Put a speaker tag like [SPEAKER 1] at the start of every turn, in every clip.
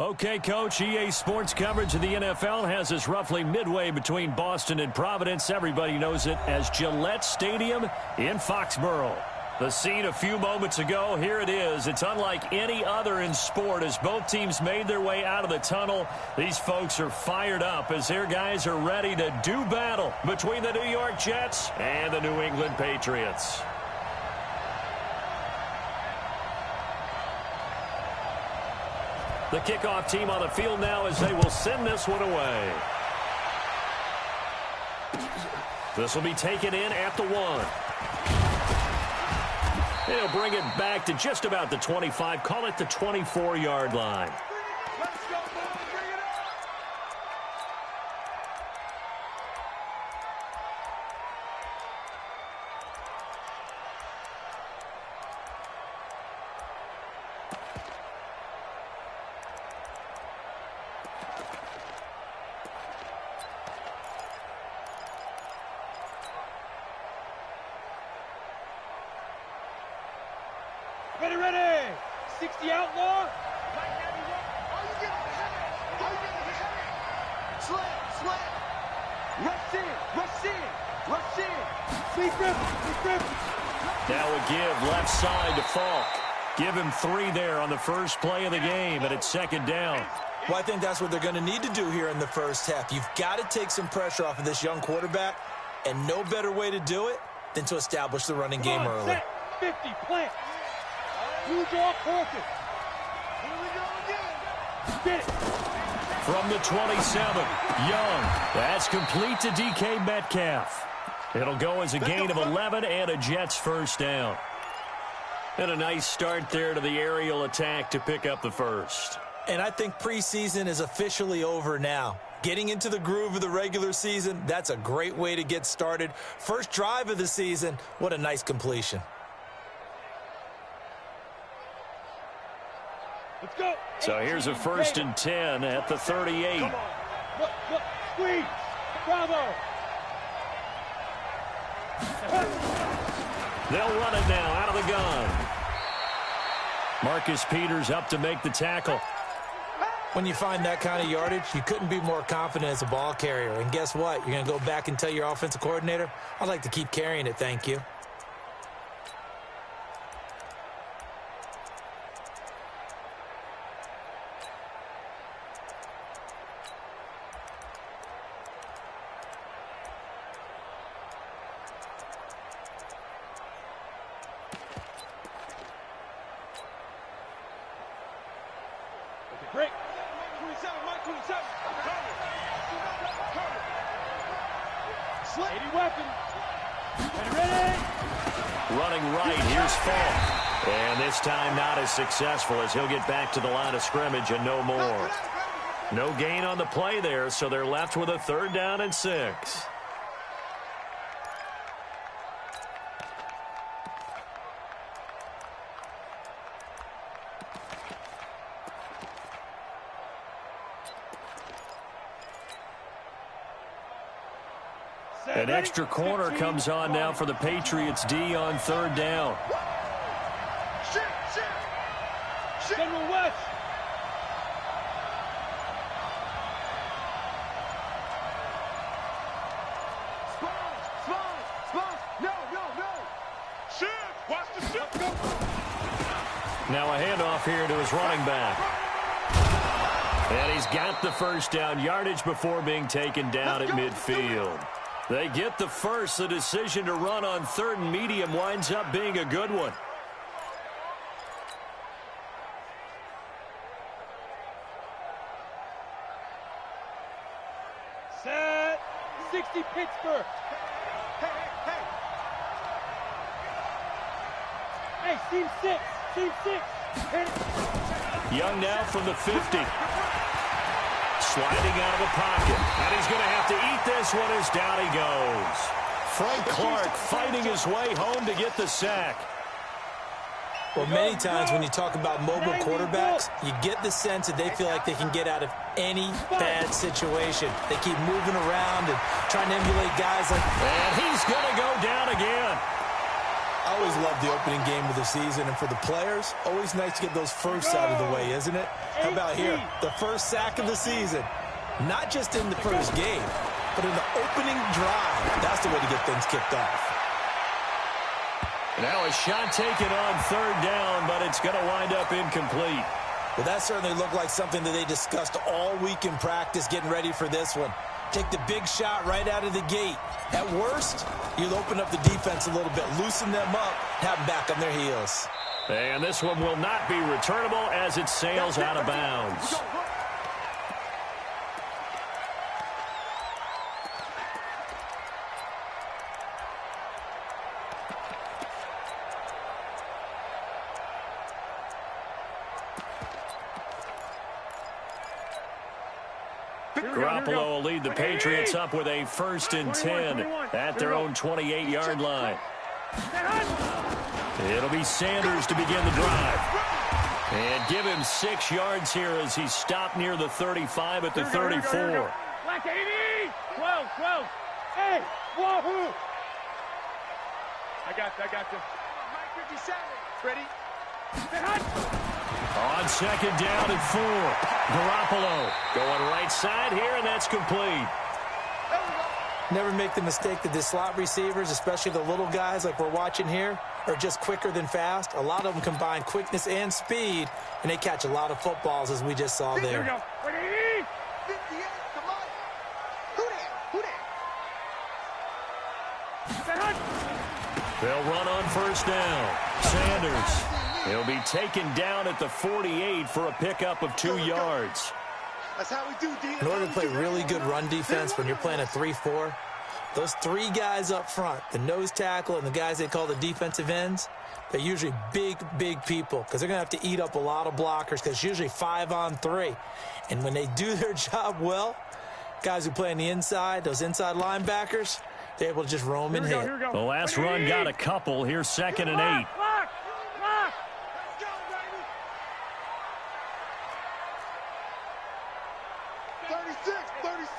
[SPEAKER 1] Okay, Coach, EA Sports coverage of the NFL has us roughly midway between Boston and Providence. Everybody knows it as Gillette Stadium in Foxborough. The scene a few moments ago, here it is. It's unlike any other in sport as both teams made their way out of the tunnel. These folks are fired up as their guys are ready to do battle between the New York Jets and the New England Patriots. The kickoff team on the field now as they will send this one away. This will be taken in at the 1. They'll bring it back to just about the 25, call it the 24-yard line.
[SPEAKER 2] Ready! 60 outlaw. Slant. Rush in.
[SPEAKER 1] Now a give left side to Falk. Give him 3 there on the first play of the game, and it's second down.
[SPEAKER 3] Well, I think that's what they're going to need to do here in the first half. You've got to take some pressure off of this young quarterback, and no better way to do it than to establish the running game early.
[SPEAKER 2] Set, 50, plant. Huge off focus. Here we go again. Get it.
[SPEAKER 1] From the 27, Young. That's complete to DK Metcalf. It'll go as a gain of 11 and a Jets first down. And a nice start there to the aerial attack to pick up the first.
[SPEAKER 3] And I think preseason is officially over now. Getting into the groove of the regular season, that's a great way to get started. First drive of the season, what a nice completion.
[SPEAKER 2] Let's go.
[SPEAKER 1] So here's a 1st and 10 at the 38.
[SPEAKER 2] Look, squeeze. Bravo.
[SPEAKER 1] They'll run it now out of the gun. Marcus Peters up to make the tackle.
[SPEAKER 3] When you find that kind of yardage, you couldn't be more confident as a ball carrier. And guess what? You're going to go back and tell your offensive coordinator, I'd like to keep carrying it, thank you.
[SPEAKER 2] Break. 27. Slip. 80 weapon. Ready.
[SPEAKER 1] Running right, here's Falk. And this time not as successful as he'll get back to the line of scrimmage and no more. No gain on the play there, so they're left with a 3rd down and 6. An extra corner comes on now for the Patriots D on 3rd down.
[SPEAKER 2] General West. No. Shift. Watch the shift. Go.
[SPEAKER 1] Now a handoff here to his running back. And he's got the first down yardage before being taken down at midfield. They get the first. The decision to run on 3rd and medium winds up being a good one.
[SPEAKER 2] Set. 60 Pittsburgh. Hey, team 6. Hit it.
[SPEAKER 1] Young now from the 50. Sliding out of the pocket. And he's going to have to eat this one as down he goes. Frank Clark fighting his way home to get the sack.
[SPEAKER 3] Well, many times when you talk about mobile quarterbacks, you get the sense that they feel like they can get out of any bad situation. They keep moving around and trying to emulate guys like...
[SPEAKER 1] And he's going to go down again.
[SPEAKER 3] I always love the opening game of the season, and for the players, always nice to get those firsts out of the way, isn't it? How about here, the first sack of the season? Not just in the first game, but in the opening drive. That's the way to get things kicked off.
[SPEAKER 1] Now a shot taken on third down, but it's going to wind up incomplete.
[SPEAKER 3] Well, that certainly looked like something that they discussed all week in practice, getting ready for this one. Take the big shot right out of the gate. At worst, you'll open up the defense a little bit, loosen them up, have them back on their heels.
[SPEAKER 1] And this one will not be returnable as it sails out of bounds. Garoppolo will lead the Patriots up with a 1st and 10 at their own 28-yard line. It'll be Sanders to begin the drive. And give him 6 yards here as he stopped near the 35 at the 34.
[SPEAKER 2] Black 80! 12, 12. Hey, wahoo! I got you. Mike 57. Ready?
[SPEAKER 1] On 2nd down and 4. Garoppolo going right side here, and that's complete.
[SPEAKER 3] Never make the mistake that the slot receivers, especially the little guys like we're watching here, are just quicker than fast. A lot of them combine quickness and speed, and they catch a lot of footballs, as we just saw there.
[SPEAKER 2] Here we go. 180.
[SPEAKER 4] 58, come on. Who that?
[SPEAKER 1] They'll run on 1st down. Sanders. He'll be taken down at the 48 for a pickup of 2 yards.
[SPEAKER 4] That's how we do, D.
[SPEAKER 3] In order to play really good run defense when you're playing a 3-4, those 3 guys up front, the nose tackle and the guys they call the defensive ends, they're usually big, big people because they're going to have to eat up a lot of blockers because it's usually 5 on 3. And when they do their job well, guys who play on the inside, those inside linebackers, they're able to just roam and hit.
[SPEAKER 1] The last run got a couple. Here's 2nd and 8.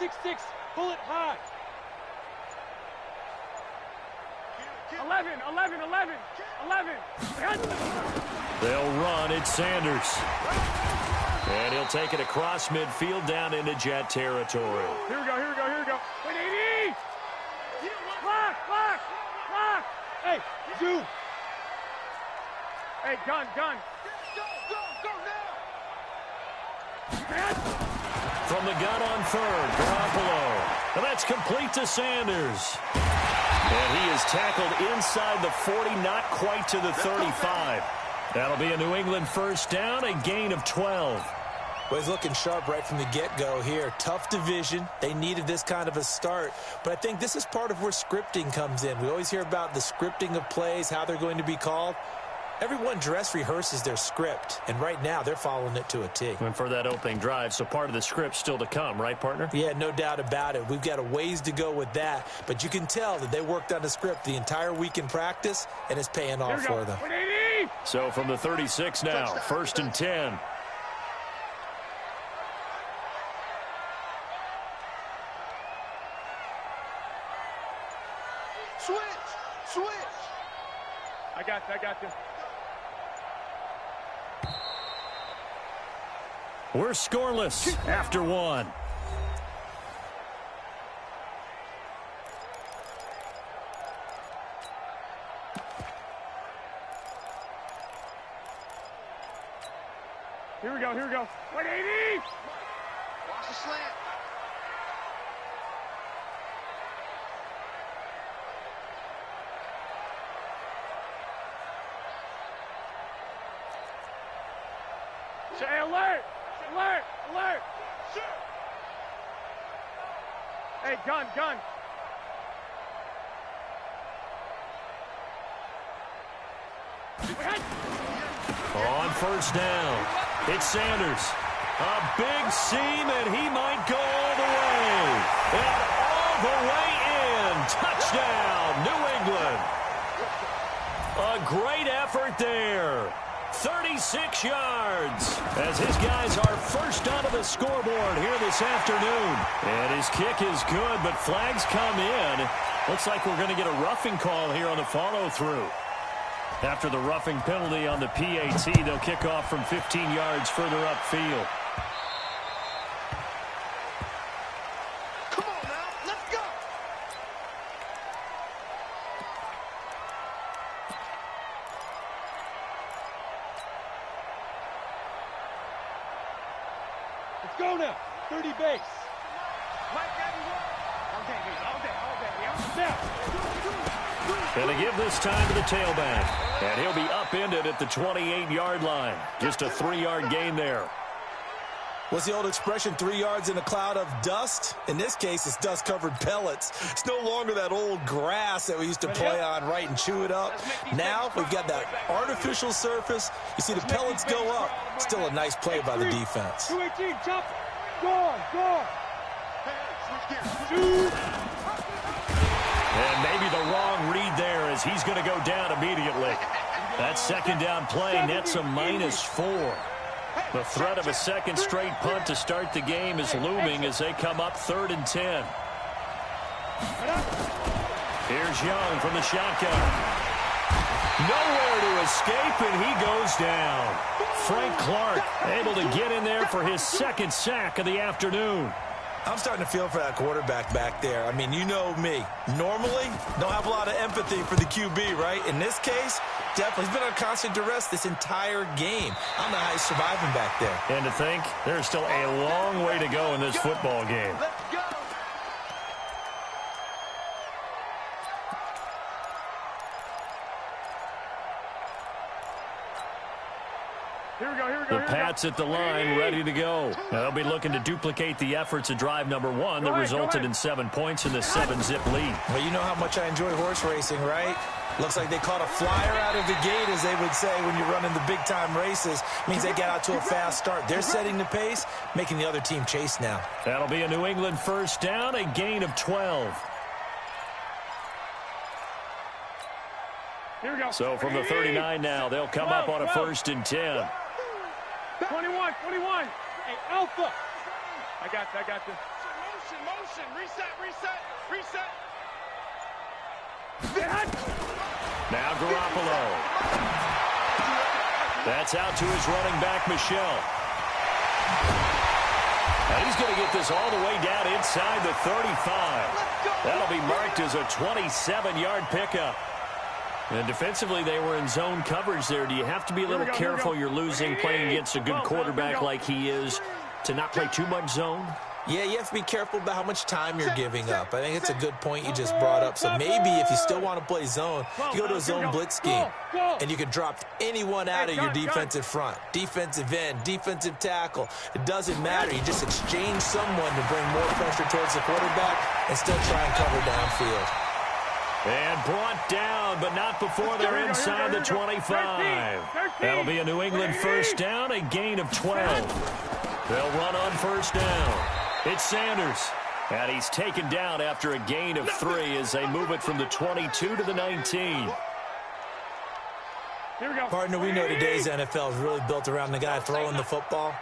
[SPEAKER 2] 36, pull it high. 11.
[SPEAKER 1] They'll run. It's Sanders. And he'll take it across midfield down into Jet territory.
[SPEAKER 2] Here we go. 180. Block. Hey, you. Hey, gun.
[SPEAKER 4] Go now.
[SPEAKER 1] From the gun on 3rd, Garoppolo. And that's complete to Sanders. And he is tackled inside the 40, not quite to the 35. That'll be a New England 1st down, a gain of 12.
[SPEAKER 3] Well, he's looking sharp right from the get-go here. Tough division. They needed this kind of a start. But I think this is part of where scripting comes in. We always hear about the scripting of plays, how they're going to be called. Everyone dress rehearses their script, and right now they're following it to a T.
[SPEAKER 1] And for that opening drive, so part of the script still to come, right, partner?
[SPEAKER 3] Yeah, no doubt about it. We've got a ways to go with that, but you can tell that they worked on the script the entire week in practice, and it's paying off for them.
[SPEAKER 2] 180.
[SPEAKER 1] So from the 36 now, 1st and 10.
[SPEAKER 4] Switch.
[SPEAKER 2] I got you.
[SPEAKER 1] We're scoreless after 1.
[SPEAKER 2] Here we go. 180.
[SPEAKER 4] Watch the slant.
[SPEAKER 2] Say alert. Hey, gun.
[SPEAKER 1] On 1st down, it's Sanders. A big seam, and he might go all the way. And all the way in. Touchdown, New England. A great effort there. 36 yards as his guys are first onto the scoreboard here this afternoon. And his kick is good, but flags come in. Looks like we're going to get a roughing call here on the follow-through. After the roughing penalty on the PAT, they'll kick off from 15 yards further upfield.
[SPEAKER 4] Come on now, let's go.
[SPEAKER 2] Let's go now. 30 base.
[SPEAKER 1] Gonna give this time to the tailback. And he'll be upended at the 28-yard line. Just a 3-yard gain there.
[SPEAKER 3] What's the old expression, 3 yards in a cloud of dust? In this case, it's dust-covered pellets. It's no longer that old grass that we used to play on, right, and chew it up. Now we've got that artificial surface. You see the pellets go up. Still a nice play by the defense.
[SPEAKER 2] 218, jump. Go. Shoot.
[SPEAKER 1] And maybe the wrong read there as he's going to go down immediately. That second down play nets a -4. The threat of a second straight punt to start the game is looming as they come up 3rd and 10. Here's Young from the shotgun. Nowhere to escape, and he goes down. Frank Clark able to get in there for his second sack of the afternoon.
[SPEAKER 3] I'm starting to feel for that quarterback back there. I mean, you know me. Normally, don't have a lot of empathy for the QB, right? In this case, definitely. He's been on constant duress this entire game. I don't know how he's surviving back there.
[SPEAKER 1] And to think, there's still a long way to go in this football game.
[SPEAKER 4] Let's go.
[SPEAKER 1] The Pats at the line, ready to go. Now, they'll be looking to duplicate the efforts of drive number 1 that resulted in 7 points in the 7-zip lead.
[SPEAKER 3] Well, you know how much I enjoy horse racing, right? Looks like they caught a flyer out of the gate, as they would say when you're running the big-time races. Means they got out to a fast start. They're setting the pace, making the other team chase now.
[SPEAKER 1] That'll be a New England first down, a gain of 12.
[SPEAKER 2] Here we go.
[SPEAKER 1] So from the 39 now, they'll come up on a 1st and 10.
[SPEAKER 2] 21. Hey, Alpha. I got this.
[SPEAKER 4] Motion. Reset.
[SPEAKER 1] Now Garoppolo. That's out to his running back, Michel. And he's going to get this all the way down inside the 35. That'll be marked as a 27-yard pickup. And defensively, they were in zone coverage there. Do you have to be a little careful you're losing playing against a good quarterback like he is to not play too much zone?
[SPEAKER 3] Yeah, you have to be careful about how much time you're giving up. I think it's a good point you just brought up. So maybe if you still want to play zone, you go to a zone blitz scheme, and you can drop anyone out of your defensive front. Defensive end, defensive tackle. It doesn't matter. You just exchange someone to bring more pressure towards the quarterback and still try and cover downfield.
[SPEAKER 1] And brought down, but not before they're inside the 25. That'll be a New England first down, a gain of 12. They'll run on first down. It's Sanders. And he's taken down after a gain of 3 as they move it from the 22 to the 19.
[SPEAKER 3] Partner, we know today's NFL is really built around the guy throwing the football.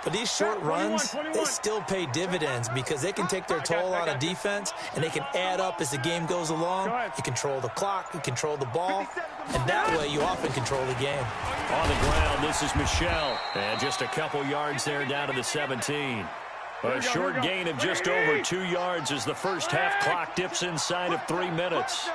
[SPEAKER 3] But these short runs, they still pay dividends because they can take their toll on a defense, and they can add up as the game goes along. You control the clock, you control the ball, and that way you often control the game.
[SPEAKER 1] On the ground, this is Michel. And just a couple yards there down to the 17. A short gain of just over 2 yards as the first half clock dips inside of 3 minutes.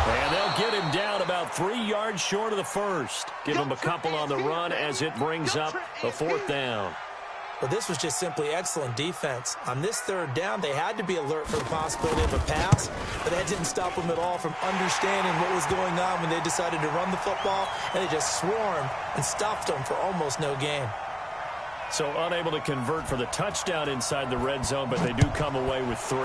[SPEAKER 1] And they'll get him down about 3 yards short of the first. Give him a couple on the run as it brings up a 4th down.
[SPEAKER 3] Well, this was just simply excellent defense. On this 3rd down, they had to be alert for the possibility of a pass, but that didn't stop them at all from understanding what was going on when they decided to run the football, and they just swarmed and stopped them for almost no gain.
[SPEAKER 1] So unable to convert for the touchdown inside the red zone, but they do come away with 3.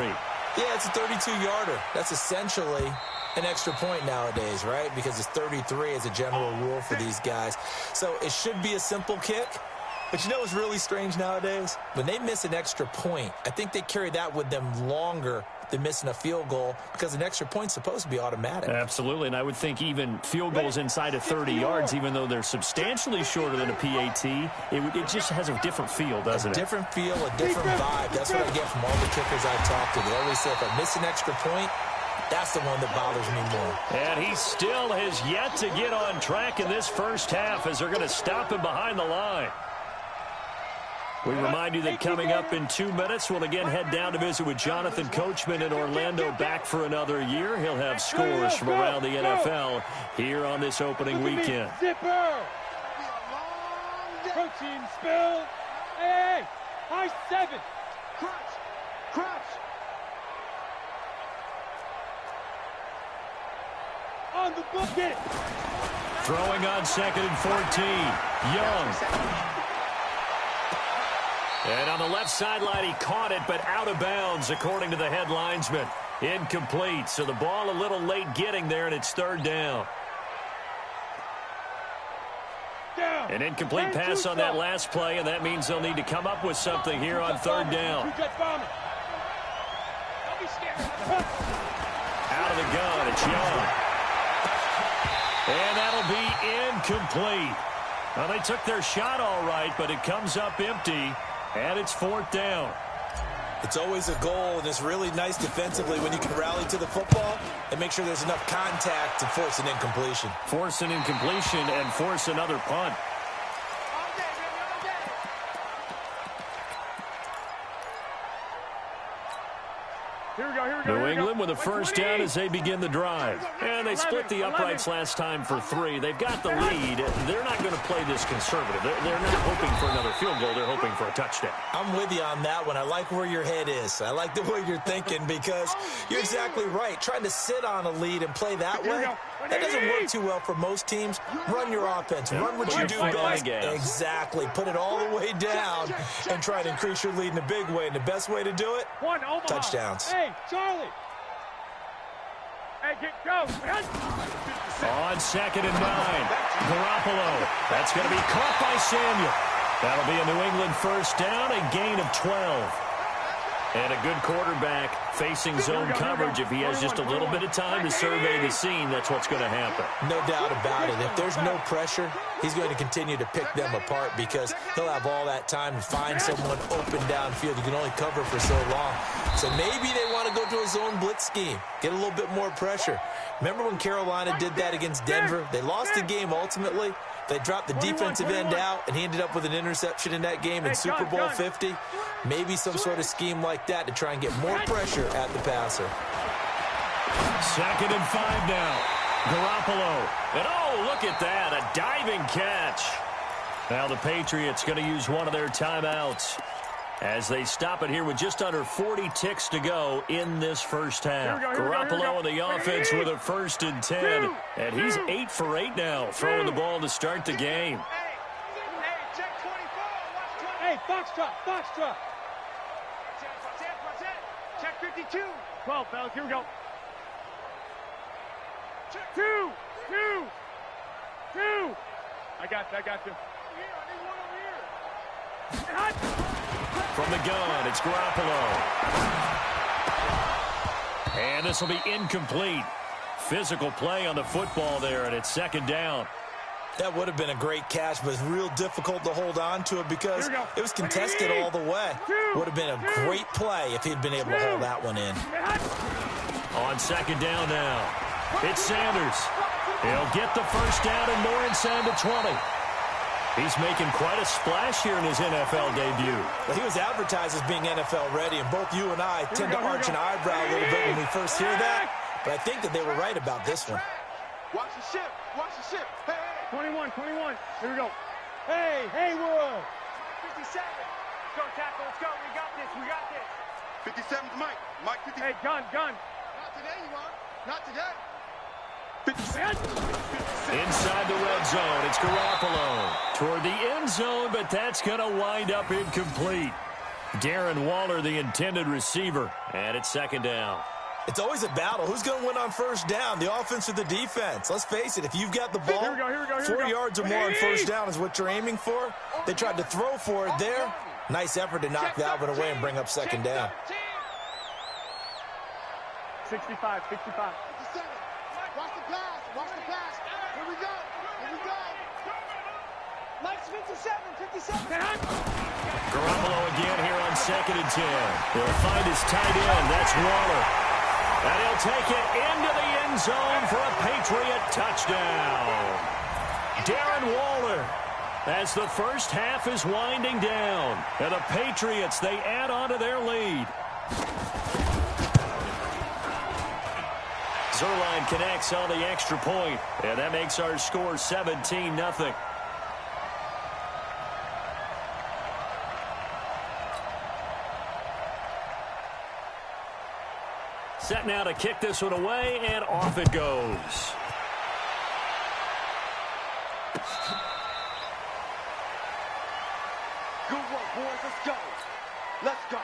[SPEAKER 3] Yeah, it's a 32-yarder. That's essentially an extra point nowadays, right? Because it's 33 as a general rule for these guys. So it should be a simple kick. But you know what's really strange nowadays? When they miss an extra point, I think they carry that with them longer than missing a field goal because an extra point's supposed to be automatic.
[SPEAKER 1] Absolutely, and I would think even field goals inside of 30 yards, even though they're substantially shorter than a PAT, it just has a different feel, doesn't it?
[SPEAKER 3] A different feel, a different vibe. That's what I get from all the kickers I talk to. They always say if I miss an extra point, that's the one that bothers me more.
[SPEAKER 1] And he still has yet to get on track in this first half as they're going to stop him behind the line. We remind you that coming up in 2 minutes, we'll again head down to visit with Jonathan Coachman in Orlando, back for another year. He'll have scores from around the NFL here on this opening weekend.
[SPEAKER 2] Zipper! Protein spill! Hey, high 7!
[SPEAKER 4] Crunch! Crunch!
[SPEAKER 2] On the book, get it!
[SPEAKER 1] Throwing on 2nd and 14. Young. And on the left sideline, he caught it, but out of bounds, according to the head linesman. Incomplete, so the ball a little late getting there, and it's 3rd down. An incomplete pass on that last play, and that means they'll need to come up with something here on 3rd down. Out of the gun, it's Young. And that'll be incomplete. Well, they took their shot all right, but it comes up empty. And it's 4th down.
[SPEAKER 3] It's always a goal, and it's really nice defensively when you can rally to the football and make sure there's enough contact to force an incompletion.
[SPEAKER 1] Force an incompletion and force another punt. New England with a first down as they begin the drive. And they split the uprights last time for 3. They've got the lead. They're not going to play this conservative. They're not hoping for another field goal. They're hoping for a touchdown.
[SPEAKER 3] I'm with you on that one. I like where your head is. I like the way you're thinking because you're exactly right. Trying to sit on a lead and play that way, that doesn't work too well for most teams. Run your offense. Run what you do best. Exactly. Put it all the way down and try to increase your lead in a big way. And the best way to do it, touchdowns.
[SPEAKER 2] Hey, Charlie. Hey, go.
[SPEAKER 1] On 2nd and 9, Garoppolo. That's going to be caught by Samuel. That'll be a New England first down, a gain of 12. And a good quarterback facing zone coverage. If he has just a little bit of time to survey the scene, that's what's going to happen.
[SPEAKER 3] No doubt about it. If there's no pressure, he's going to continue to pick them apart because he'll have all that time to find someone open downfield. You can only cover for so long. So maybe they want to go to a zone blitz scheme, get a little bit more pressure. Remember when Carolina did that against Denver? They lost the game ultimately. They dropped the defensive end out, and he ended up with an interception in that game in Super Bowl 50. Maybe some sort of scheme like that to try and get more pressure at the passer.
[SPEAKER 1] 2nd and 5 now. Garoppolo. And oh, look at that, a diving catch. Now the Patriots going to use one of their timeouts as they stop it here with just under 40 ticks to go in this first half. Garoppolo on the offense with a 1st and 10. And he's 8 for 8 now, throwing the ball to start the game.
[SPEAKER 4] Hey, check 24.
[SPEAKER 2] Hey, Foxtrot.
[SPEAKER 4] Check 52.
[SPEAKER 2] 12, fellas, here we go. Check 2. I got you.
[SPEAKER 1] From the gun, it's Garoppolo. And this will be incomplete. Physical play on the football there, and it's 2nd down.
[SPEAKER 3] That would have been a great catch, but it's real difficult to hold on to it because it was contested all the way. Would have been a great play if he'd been able to hold that one in.
[SPEAKER 1] On 2nd down now, it's Sanders. He'll get the first down and more inside the 20. He's making quite a splash here in his NFL debut.
[SPEAKER 3] Well, he was advertised as being NFL ready, and both you and I tend to arch an eyebrow a little bit when we first hear that. But I think that they were right about this one.
[SPEAKER 4] Watch the ship. Hey.
[SPEAKER 2] 21. Here we go. Hey, Haywood.
[SPEAKER 4] 57. Go, tackle. Let's go. We got this. 57's Mike. Mike 50.
[SPEAKER 2] Hey, gun.
[SPEAKER 4] Not today, you are. Not today.
[SPEAKER 1] Inside the red zone, it's Garoppolo toward the end zone, but that's going to wind up incomplete. Darren Waller, the intended receiver, and it's 2nd down.
[SPEAKER 3] It's always a battle. Who's going to win on first down, the offense or the defense? Let's face it, if you've got the ball,
[SPEAKER 2] Here we go,
[SPEAKER 3] 4 yards or more on first down is what you're aiming for. They tried to throw for it there. Nice effort to knock that one away and bring up second down.
[SPEAKER 2] 65, 65.
[SPEAKER 5] Watch the pass. Watch the pass. Here we go. Here we go. Mike's 57.
[SPEAKER 1] Garoppolo again here on 2nd and 10. He'll find his tight end. That's Waller. And he'll take it into the end zone for a Patriot touchdown. Darren Waller, as the first half is winding down. And the Patriots, they add on to their lead. Zuerlein connects on the extra point, and that makes our score 17-0. Set now to kick this one away, and off it goes.
[SPEAKER 4] Good work, boys. Let's go. Let's go.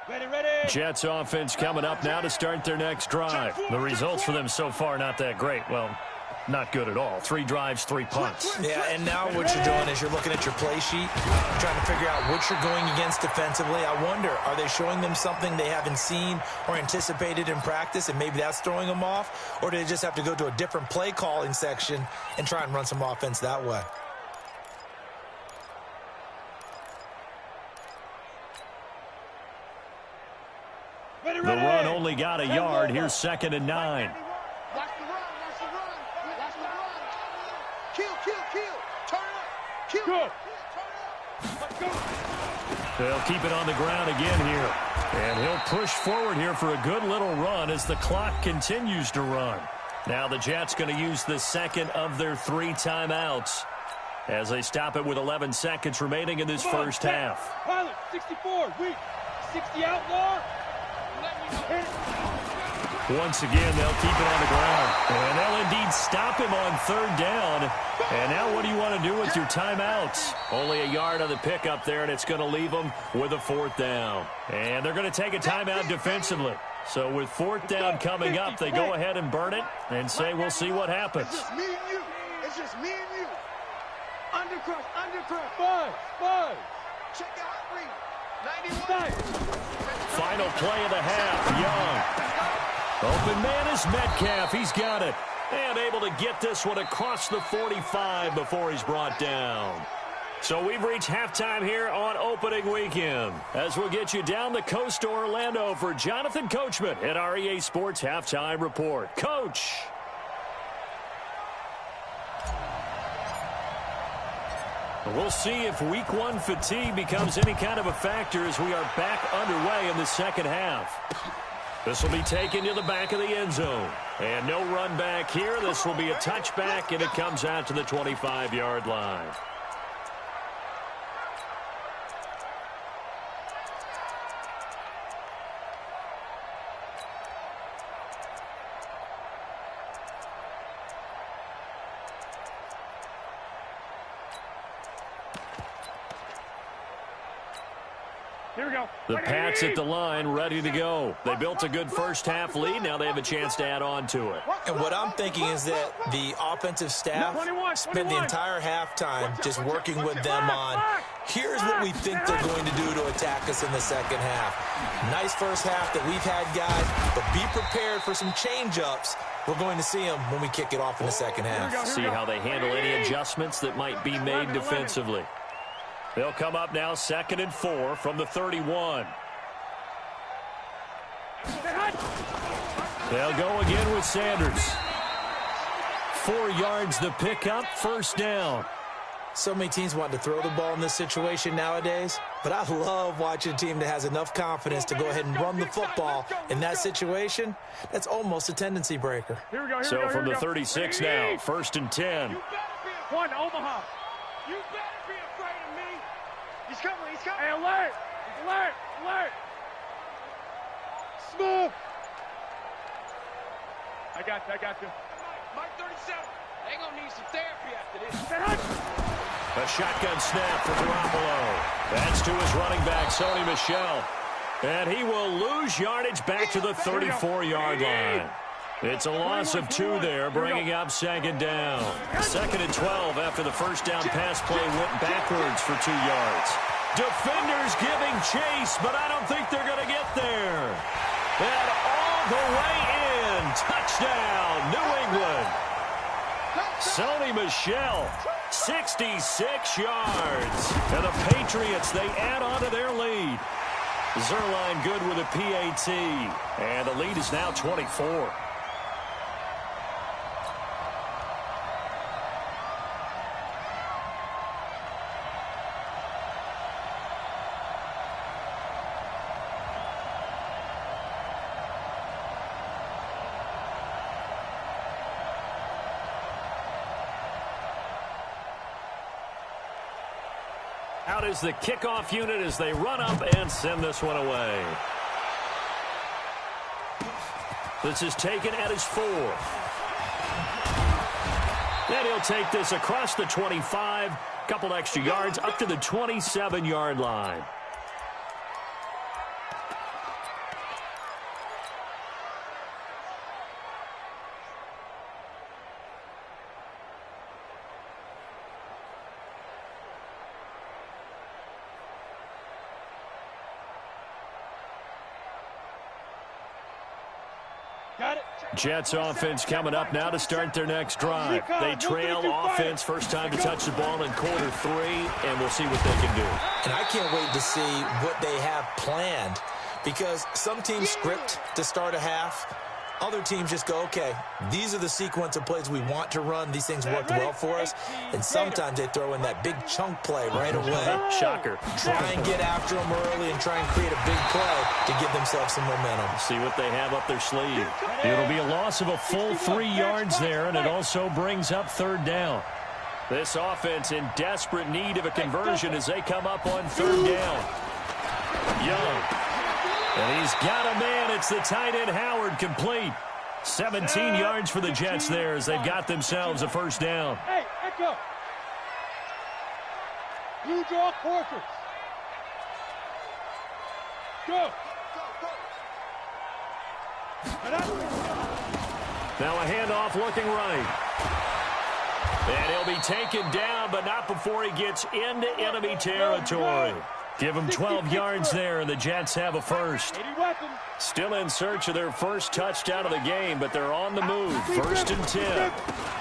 [SPEAKER 2] Ready.
[SPEAKER 1] Jets offense coming up now to start their next drive. The results for them so far not that great. Well, not good at all. 3 drives, 3 punts.
[SPEAKER 3] Yeah, and now what you're doing is you're looking at your play sheet, trying to figure out what you're going against defensively. I wonder, are they showing them something they haven't seen or anticipated in practice, and maybe that's throwing them off? Or do they just have to go to a different play calling section and try and run some offense that way?
[SPEAKER 1] The run only got a yard. Here's 2nd and 9.
[SPEAKER 5] Watch the run. Watch the run. Watch the run. Kill. Turn up. Kill.
[SPEAKER 2] Go.
[SPEAKER 5] Let's go.
[SPEAKER 1] They'll keep it on the ground again here. And he'll push forward here for a good little run as the clock continues to run. Now the Jets going to use the second of their 3 timeouts as they stop it with 11 seconds remaining in this first half.
[SPEAKER 2] Pilot, 64, weak. 60 outlaw.
[SPEAKER 1] Once again, they'll keep it on the ground. And they'll indeed stop him on 3rd down. And now what do you want to do with your timeouts? Only a yard on the pickup there, and it's going to leave them with a 4th down. And they're going to take a timeout defensively. So with 4th down coming up, they go ahead and burn it and say we'll see what happens.
[SPEAKER 5] It's just me and you. It's just me and you. Undercrush.
[SPEAKER 2] 5.
[SPEAKER 5] Check out 3. 91.
[SPEAKER 1] Final play of the half, Young. Open man is Metcalf. He's got it. And able to get this one across the 45 before he's brought down. So we've reached halftime here on opening weekend. As we'll get you down the coast to Orlando for Jonathan Coachman at our EA Sports Halftime Report. Coach. We'll see if week 1 fatigue becomes any kind of a factor as we are back underway in the second half. This will be taken to the back of the end zone. And no run back here. This will be a touchback, and it comes out to the 25-yard line.
[SPEAKER 2] Here we go.
[SPEAKER 1] The Pats at the line, ready to go. They built a good first half lead. Now they have a chance to add on to it.
[SPEAKER 3] And what I'm thinking is that the offensive staff spent the entire halftime just working with them on, here's what we think they're going to do to attack us in the second half. Nice first half that we've had, guys, but be prepared for some change-ups. We're going to see them when we kick it off in the second half.
[SPEAKER 1] See how they handle any adjustments that might be made defensively. They'll come up now 2nd and 4 from the 31. They'll go again with Sanders. 4 yards the pickup, first down.
[SPEAKER 3] So many teams want to throw the ball in this situation nowadays, but I love watching a team that has enough confidence to go ahead and run the football in that situation. That's almost a tendency breaker.
[SPEAKER 2] Here we go.
[SPEAKER 1] So from the 36 now, 1st and 10.
[SPEAKER 2] 1, Omaha.
[SPEAKER 5] You better be afraid of me. He's coming.
[SPEAKER 2] Hey, alert. Smooth. I got you.
[SPEAKER 5] Mike 30. They're going to need some therapy after this.
[SPEAKER 1] A shotgun snap for Garoppolo. That's to his running back, Sony Michel. And he will lose yardage back to the 34-yard line. It's a loss of 2 there, bringing up second down. 2nd and 12 after the first down pass play went backwards for 2 yards. Defenders giving chase, but I don't think they're going to get there. And all the way in. Touchdown, New England. Sony Michel, 66 yards. And the Patriots, they add on to their lead. Zuerlein good with a PAT. And the lead is now 24. Out is the kickoff unit as they run up and send this one away. This is taken at his 4. And he'll take this across the 25, couple extra yards up to the 27-yard line. Jets offense coming up now to start their next drive. They trail offense, first time to touch the ball in quarter 3, and we'll see what they can do.
[SPEAKER 3] And I can't wait to see what they have planned, because some teams script to start a half. Other teams just go, okay, these are the sequence of plays we want to run. These things worked well for us. And sometimes they throw in that big chunk play right away.
[SPEAKER 1] Shocker.
[SPEAKER 3] Try and get after them early and try and create a big play to give themselves some momentum.
[SPEAKER 1] See what they have up their sleeve. It'll be a loss of a full 3 yards there, and it also brings up 3rd down. This offense in desperate need of a conversion as they come up on 3rd down. Young. And he's got a man. It's the tight end Howard, complete. 17 yards for the Jets there as they've got themselves a first down.
[SPEAKER 2] Hey, Echo. You draw quarters. Go.
[SPEAKER 1] Now a handoff looking right. And he'll be taken down, but not before he gets into enemy territory. Give them 12 yards there, and the Jets have a first. Still in search of their first touchdown of the game, but they're on the move. 1st and 10.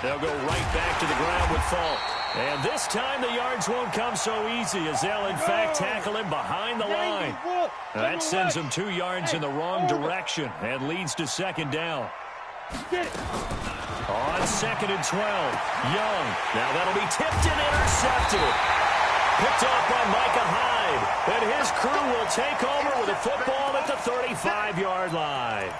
[SPEAKER 1] They'll go right back to the ground with Falk. And this time the yards won't come so easy as they'll, in fact, tackle him behind the line. That sends him 2 yards in the wrong direction and leads to 2nd down. On 2nd and 12, Young. Now that'll be tipped and intercepted. Picked off by Micah Hyde. And his crew will take over with a football at the 35-yard line.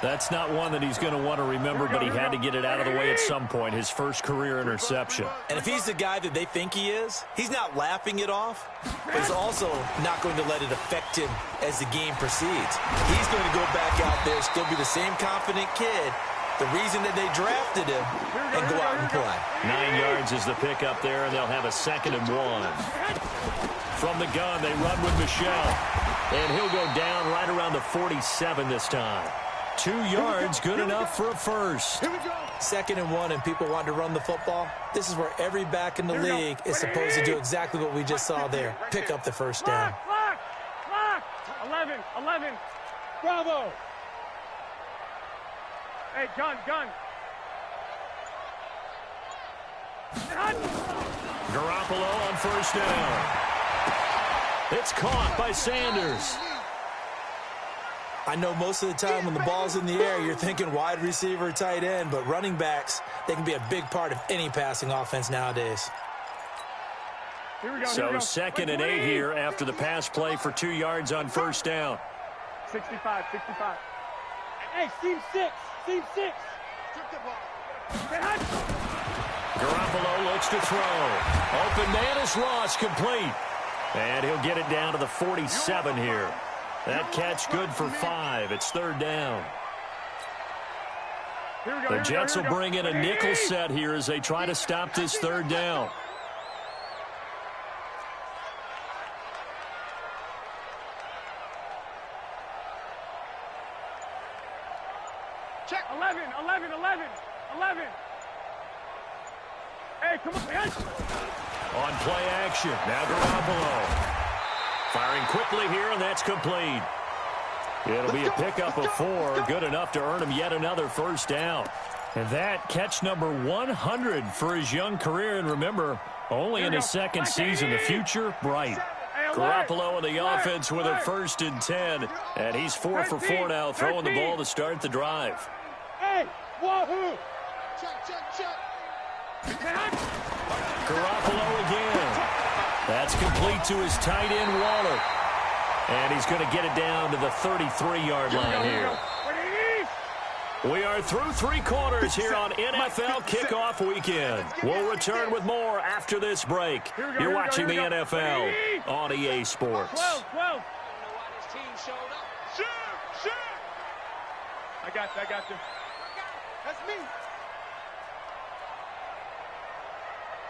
[SPEAKER 1] That's not one that he's going to want to remember, but he had to get it out of the way at some point, his first career interception.
[SPEAKER 3] And if he's the guy that they think he is, he's not laughing it off, but he's also not going to let it affect him as the game proceeds. He's going to go back out there, still be the same confident kid, the reason that they drafted him, and go out and play.
[SPEAKER 1] 9 yards is the pickup there, and they'll have a 2nd and 1. From the gun, they run with Michel. And he'll go down right around the 47 this time. 2 yards, good enough for a first.
[SPEAKER 3] 2nd and 1, and people want to run the football. This is where every back in the league is supposed to do exactly what we just saw there. Pick up the first down.
[SPEAKER 2] Lock. 11. Bravo. Hey, gun.
[SPEAKER 1] Garoppolo on 1st down. It's caught by Sanders.
[SPEAKER 3] I know most of the time when the ball's in the air, you're thinking wide receiver, tight end, but running backs, they can be a big part of any passing offense nowadays.
[SPEAKER 1] So 2nd and 8 here after the pass play for 2 yards on 1st down.
[SPEAKER 2] 65. Hey, seam 6.
[SPEAKER 1] Garoppolo looks to throw. Open man is Ross, complete. And he'll get it down to the 47 here. That catch good for 5. It's 3rd down. The Jets will bring in a nickel set here as they try to stop this third down.
[SPEAKER 2] Check 11. Hey, come on.
[SPEAKER 1] On play action, now Garoppolo. Firing quickly here, and that's complete. It'll be a pickup of 4, good enough to earn him yet another first down. And that catch number 100 for his young career. And remember, only in his second season, the future bright. Garoppolo in the offense with a 1st and 10. And he's 4 for 4 now, throwing the ball to start the drive.
[SPEAKER 2] Hey, wahoo!
[SPEAKER 1] Garoppolo again. That's complete to his tight end, Waller. And he's going to get it down to the 33-yard line here. We are through 3 quarters here on NFL Kickoff Weekend. We'll return with more after this break. You're watching the NFL on EA Sports.
[SPEAKER 2] 12. Shoot! I got you.
[SPEAKER 5] That's me.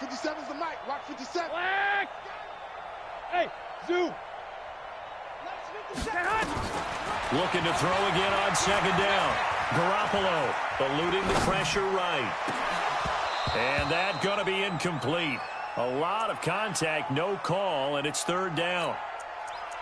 [SPEAKER 5] 57's the mic. Rock 57.
[SPEAKER 2] Black! Hey, Zoo!
[SPEAKER 1] Looking to throw again on 2nd down. Garoppolo eluding the pressure right. And that going to be incomplete. A lot of contact, no call, and it's 3rd down.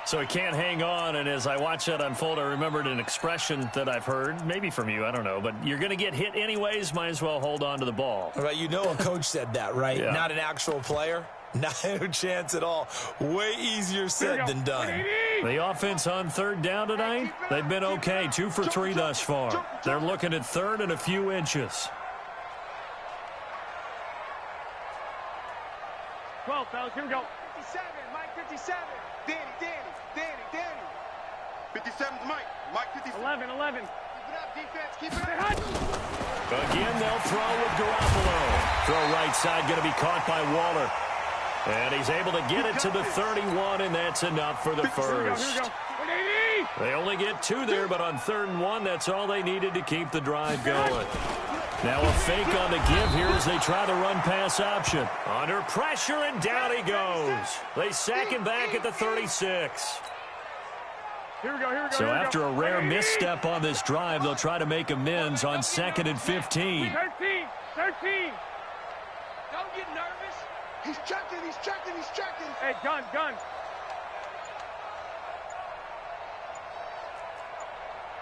[SPEAKER 1] So he can't hang on, and as I watch that unfold, I remembered an expression that I've heard, maybe from you, I don't know, but you're going to get hit anyways, might as well hold on to the ball.
[SPEAKER 3] Right, you know a coach said that, right?
[SPEAKER 1] Yeah.
[SPEAKER 3] Not an actual player. Not a chance at all. Way easier said than done.
[SPEAKER 1] The offense on 3rd down tonight, they've been okay, 2 for 3 thus far. They're looking at 3rd and a few inches.
[SPEAKER 2] 12, fellas, here we go.
[SPEAKER 5] 57, Mike 57. Danny. 57's Mike 57.
[SPEAKER 2] 11.
[SPEAKER 5] Keep it up, defense, keep it up.
[SPEAKER 1] Again, they'll throw with Garoppolo. Throw right side, going to be caught by Waller. And he's able to get it to the 31, and that's enough for the first.
[SPEAKER 2] Here we go.
[SPEAKER 1] They only get 2 there, but on 3rd and 1, that's all they needed to keep the drive going. Now a fake on the give here as they try the run-pass option. Under pressure, and down he goes. They sack him back at the 36.
[SPEAKER 2] Here we go.
[SPEAKER 1] So after a rare misstep on this drive, they'll try to make amends on 2nd and 15.
[SPEAKER 2] 13.
[SPEAKER 5] Don't get nervous. He's checking.
[SPEAKER 2] Hey, gun.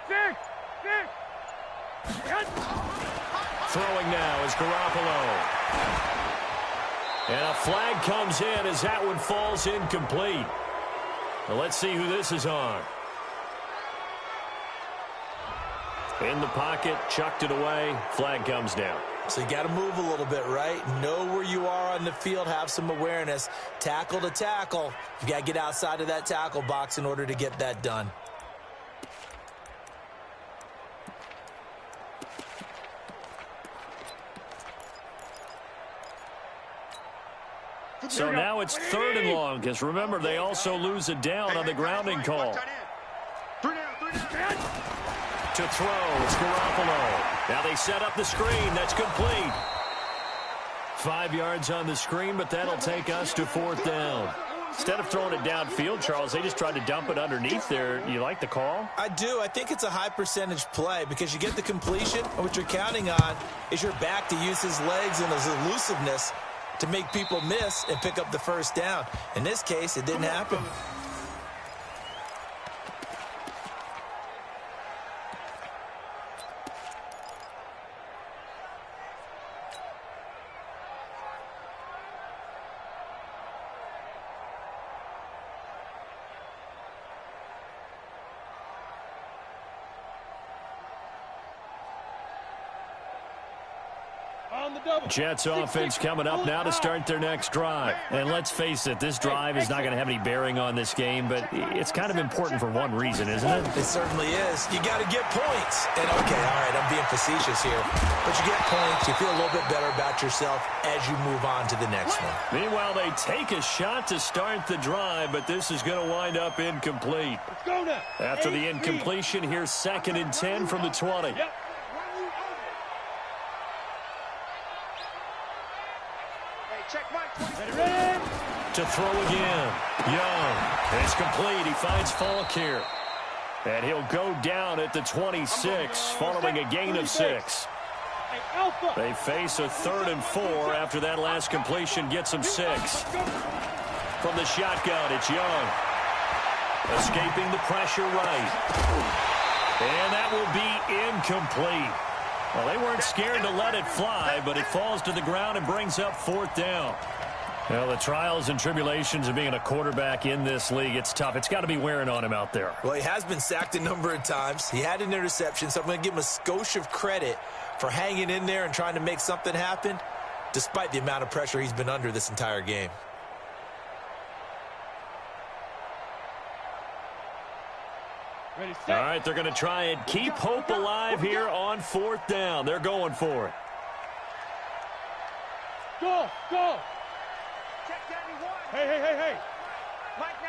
[SPEAKER 2] Six.
[SPEAKER 1] Throwing now is Garoppolo. And a flag comes in as that one falls incomplete. Well, let's see who this is on. In the pocket, chucked it away, flag comes down.
[SPEAKER 3] So you got to move a little bit, right? Know where you are on the field, have some awareness. Tackle to tackle. You got to get outside of that tackle box in order to get that done.
[SPEAKER 1] So now it's 3rd and long, because remember, they also lose a down on the grounding call.
[SPEAKER 5] 3 down.
[SPEAKER 1] To throw, it's Garoppolo. Now they set up the screen. That's complete. 5 yards on the screen, but that'll take us to 4th down. Instead of throwing it downfield, Charles, they just tried to dump it underneath there. You like the call?
[SPEAKER 3] I do. I think it's a high percentage play because you get the completion, and what you're counting on is your back to use his legs and his elusiveness to make people miss and pick up the first down. In this case, it didn't happen.
[SPEAKER 1] Jets offense coming up now to start their next drive. And let's face it, this drive is not going to have any bearing on this game, but it's kind of important for one reason, isn't it?
[SPEAKER 3] It certainly is. You got to get points. And okay, all right, I'm being facetious here. But you get points, you feel a little bit better about yourself as you move on to the next one.
[SPEAKER 1] Meanwhile, they take a shot to start the drive, but this is going to wind up incomplete.
[SPEAKER 2] Let's go now.
[SPEAKER 1] After the incompletion, here's 2nd and 10 from the 20.
[SPEAKER 2] Yep.
[SPEAKER 5] Check Mike.
[SPEAKER 2] Ready?
[SPEAKER 1] To throw again. Young. It's complete. He finds Falk here. And he'll go down at the 26 following a gain of 6.
[SPEAKER 2] Hey, Alpha.
[SPEAKER 1] They face a 3rd and 4 after that last completion gets them 6. From the shotgun, it's Young. Escaping the pressure right. And that will be incomplete. Well, they weren't scared to let it fly, but it falls to the ground and brings up 4th down. Well, the trials and tribulations of being a quarterback in this league, it's tough. It's got to be wearing on him out there.
[SPEAKER 3] Well, he has been sacked a number of times. He had an interception, so I'm going to give him a skosh of credit for hanging in there and trying to make something happen, despite the amount of pressure he's been under this entire game.
[SPEAKER 2] Ready,
[SPEAKER 1] All
[SPEAKER 2] set.
[SPEAKER 1] right, they're going to try and keep hope alive here on 4th down. They're going for it.
[SPEAKER 2] Go, go.
[SPEAKER 5] Check 91.
[SPEAKER 2] Hey.
[SPEAKER 5] Mike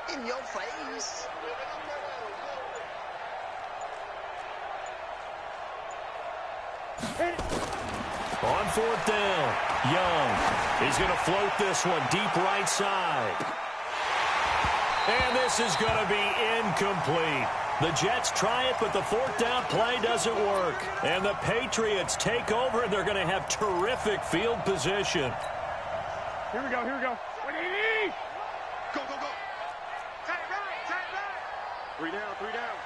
[SPEAKER 5] 91.
[SPEAKER 6] In your face.
[SPEAKER 2] Hit it.
[SPEAKER 1] On 4th down, Young. He's going to float this one deep right side. And this is going to be incomplete. The Jets try it, but the 4th down play doesn't work. And the Patriots take over, and they're going to have terrific field position.
[SPEAKER 2] Here we go. What do you need?
[SPEAKER 4] Go, go, go.
[SPEAKER 5] Tight right.
[SPEAKER 4] 3 down, 3 down.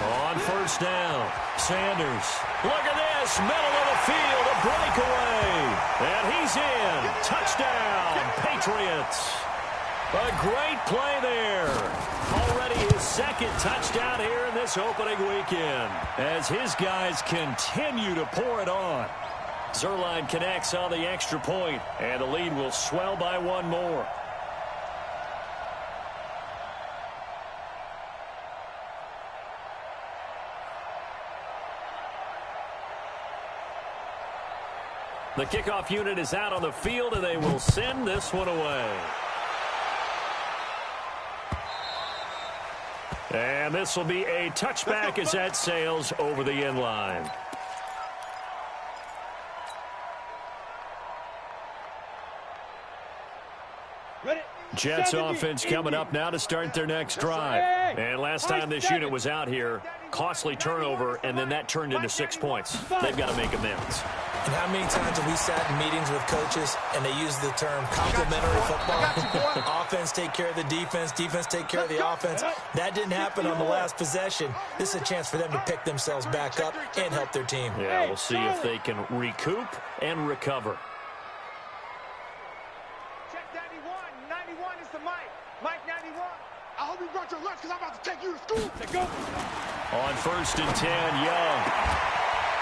[SPEAKER 1] On 1st down, Sanders. Look at this, middle of the field, a breakaway. And he's in. Touchdown, Patriots. A great play there. Already his 2nd touchdown here in this opening weekend, as his guys continue to pour it on. Zuerlein connects on the extra point, and the lead will swell by 1 more. The kickoff unit is out on the field, and they will send this one away. And this will be a touchback as that sails over the end line.
[SPEAKER 2] Ready.
[SPEAKER 1] Jets
[SPEAKER 2] 70.
[SPEAKER 1] offense coming up now to start their next drive. And last time this unit was out here, costly turnover, and then that turned into 6 points. They've got to make amends.
[SPEAKER 3] And how many times have we sat in meetings with coaches and they use the term complementary football? Offense take care of the defense, defense take care of the offense. That didn't happen on the last possession. This is a chance for them to pick themselves back up and help their team.
[SPEAKER 1] Yeah, we'll see if they can recoup and recover.
[SPEAKER 5] Check 91. 91 is the Mike. Mike 91.
[SPEAKER 2] I hope you brought your lunch because I'm about to take you to school. Let's go.
[SPEAKER 1] On 1st and 10, Young.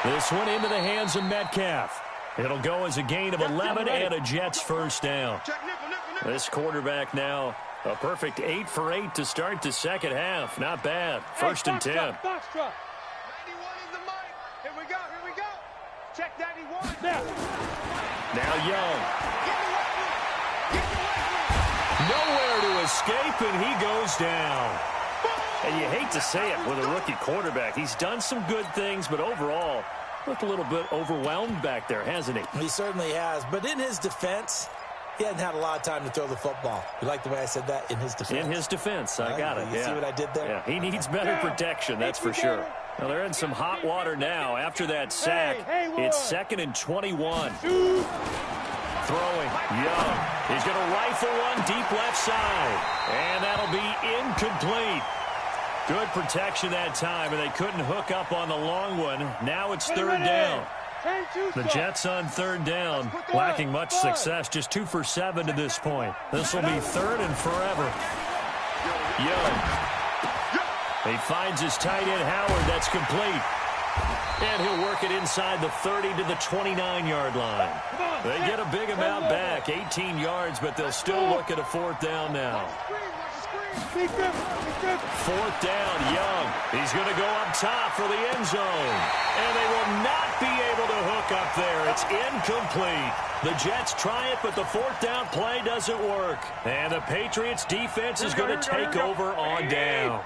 [SPEAKER 1] This one into the hands of Metcalf. It'll go as a gain of 11 and a Jets 1st down.
[SPEAKER 4] Check nickel, nickel, nickel.
[SPEAKER 1] This quarterback now a perfect 8 for 8 to start the second half. Not bad. 1st and 10.
[SPEAKER 5] 91 is the Mike. Here we go. Check 91.
[SPEAKER 1] Now Young. Nowhere to escape, and he goes down. And you hate to say it with a rookie quarterback. He's done some good things, but overall, looked a little bit overwhelmed back there, hasn't he?
[SPEAKER 3] He certainly has. But in his defense, he hasn't had a lot of time to throw the football. You like the way I said that? In his defense.
[SPEAKER 1] In his defense, I got it.
[SPEAKER 3] You see what I did there?
[SPEAKER 1] Yeah, he needs better protection, that's for sure. Well, they're in some hot water now after that sack. It's 2nd and 21. Throwing, Young. He's going to rifle one deep left side. And that'll be incomplete. Good protection that time, and they couldn't hook up on the long one. Now it's 3rd down. The Jets on 3rd down, lacking much success, just 2 for 7 to this point. This will be 3rd and forever. Young. He finds his tight end, Howard. That's complete. And he'll work it inside the 30 to the 29-yard line. They get a big amount back, 18 yards, but they'll still look at a 4th down now. 4th down, Young. He's going to go up top for the end zone. And they will not be able to hook up there. It's incomplete. The Jets try it, but the 4th down play doesn't work. And the Patriots defense is going to take over on downs.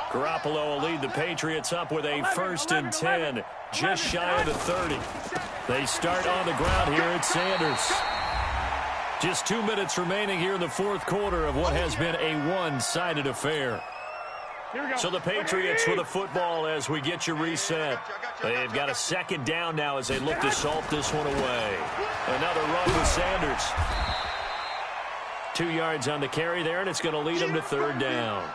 [SPEAKER 1] Garoppolo will lead the Patriots up with a 1st and 10, just shy of the 30. They start on the ground here at Sanders. Just 2 minutes remaining here in the fourth quarter of what has been a one-sided affair. So the Patriots with a football as we get you reset. They've got a second down now as they look to salt this one away. Another run with Sanders. 2 yards on the carry there, and it's going to lead them to third down.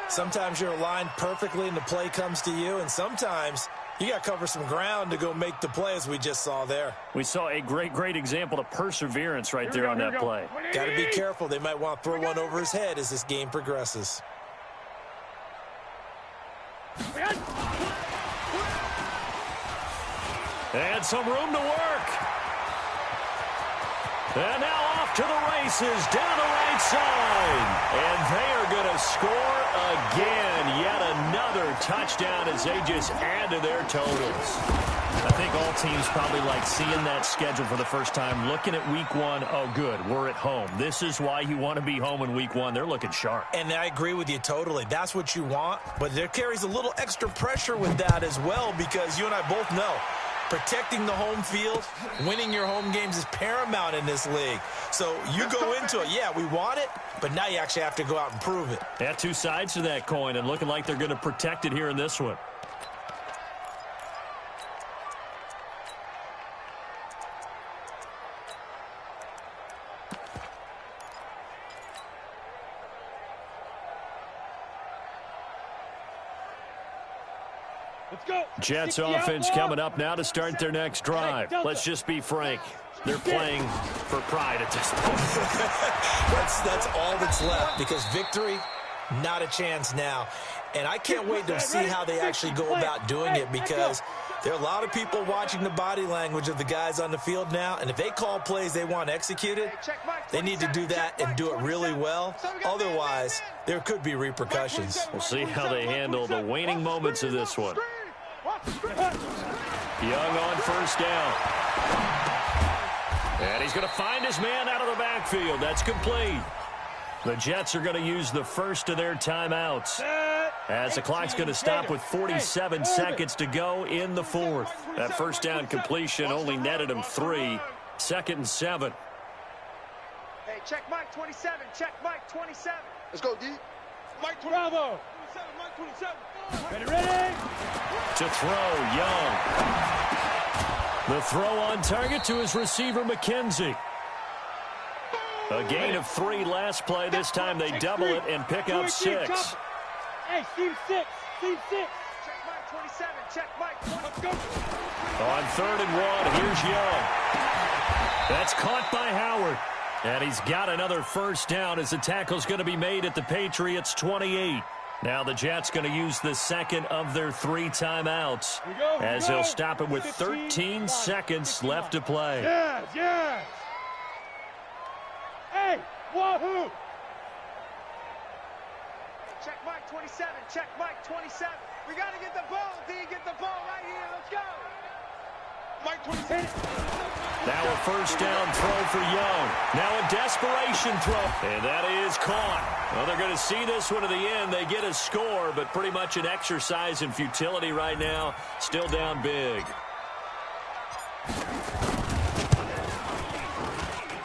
[SPEAKER 3] Sometimes you're aligned perfectly and the play comes to you, and sometimes you got to cover some ground to go make the play, as we just saw there.
[SPEAKER 1] We saw a great example of perseverance right there on that play.
[SPEAKER 3] Got to be careful. They might want to throw one over his head as this game progresses.
[SPEAKER 1] And some room to work. And now off to the races down the right side. And they are going to score again. Yet another touchdown as they just add to their totals. I think all teams probably like seeing that schedule for the first time, looking at week one. Oh, good, we're at home. This is why you want to be home in week one. They're looking sharp.
[SPEAKER 3] And I agree with you totally. That's what you want. But there carries a little extra pressure with that as well, because you and I both know protecting the home field, winning your home games is paramount in this league. So you go into it, yeah, we want it, but now you actually have to go out and prove it.
[SPEAKER 1] Yeah, two sides to that coin, and looking like they're going to protect it here in this one. Jets offense coming up now to start their next drive. Let's just be frank. They're playing for pride at this point.
[SPEAKER 3] That's all that's left, because victory, not a chance now. And I can't wait to see how they actually go about doing it, because there are a lot of people watching the body language of the guys on the field now, and if they call plays they want executed, they need to do that and do it really well. Otherwise, there could be repercussions.
[SPEAKER 1] We'll see how they handle the waning moments of this one. Young on first down. And he's going to find his man out of the backfield. That's complete. The Jets are going to use the first of their timeouts, as the clock's going to stop with 47 seconds to go in the fourth. That first down completion only netted him 3. 2nd and 7.
[SPEAKER 5] Hey, check Mike 27. Check Mike 27.
[SPEAKER 4] Let's go, D.
[SPEAKER 2] Mike 27. Bravo. 27, Mike 27. Ready?
[SPEAKER 1] To throw, Young. The throw on target to his receiver, McKenzie. A gain of 3 last play. This time they double it and pick up 6.
[SPEAKER 2] Hey, team 6. Team 6.
[SPEAKER 5] Check Mike 27. Check Mike 27.
[SPEAKER 1] On 3rd and 1, here's Young. That's caught by Howard. And he's got another first down as the tackle's going to be made at the Patriots' 28. Now the Jets going to use the second of their 3 timeouts, as they'll stop it with 13 seconds left to play.
[SPEAKER 2] Yes, yes. Hey, wahoo!
[SPEAKER 5] Check Mike 27. Check Mike 27. We got to get the ball, D. Get the ball right here. Let's go.
[SPEAKER 2] Mike 27.
[SPEAKER 1] Now a first down throw for Young. Now a desperation throw. And that is caught. Well, they're going to see this one to the end. They get a score, but pretty much an exercise in futility right now. Still down big.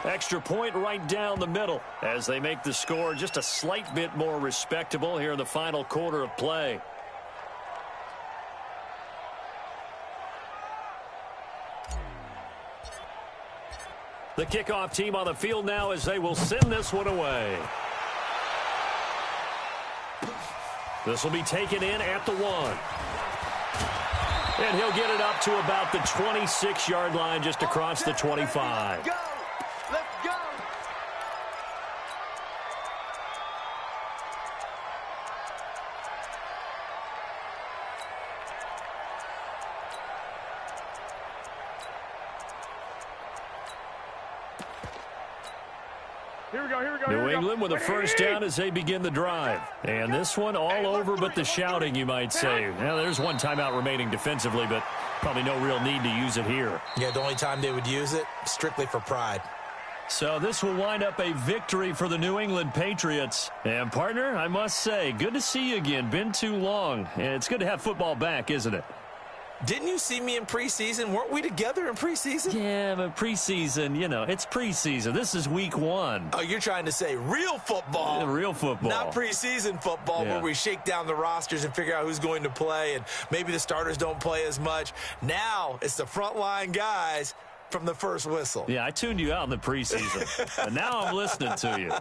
[SPEAKER 1] Extra point right down the middle as they make the score just a slight bit more respectable here in the final quarter of play. The kickoff team on the field now as they will send this one away. This will be taken in at the 1. And he'll get it up to about the 26-yard line, just across the 25.
[SPEAKER 5] Let's go. Let's go.
[SPEAKER 2] Here we go, here we go.
[SPEAKER 1] New England with a first down as they begin the drive. And this one all over but the shouting, you might say. Now, there's one timeout remaining defensively, but probably no real need to use it here.
[SPEAKER 3] Yeah, the only time they would use it, strictly for pride.
[SPEAKER 1] So this will wind up a victory for the New England Patriots. And, partner, I must say, good to see you again. Been too long. And it's good to have football back, isn't it?
[SPEAKER 3] Didn't you see me in preseason? Weren't we together in preseason?
[SPEAKER 1] Yeah, but preseason, it's preseason. This is week 1.
[SPEAKER 3] Oh, you're trying to say real football.
[SPEAKER 1] Real football.
[SPEAKER 3] Not preseason football where we shake down the rosters and figure out who's going to play, and maybe the starters don't play as much. Now it's the frontline guys from the first whistle.
[SPEAKER 1] Yeah, I tuned you out in the preseason, and now I'm listening to you.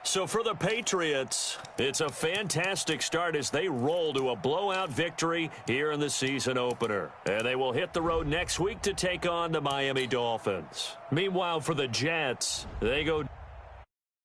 [SPEAKER 1] So for the Patriots, it's a fantastic start as they roll to a blowout victory here in the season opener. And they will hit the road next week to take on the Miami Dolphins. Meanwhile, for the Jets, they go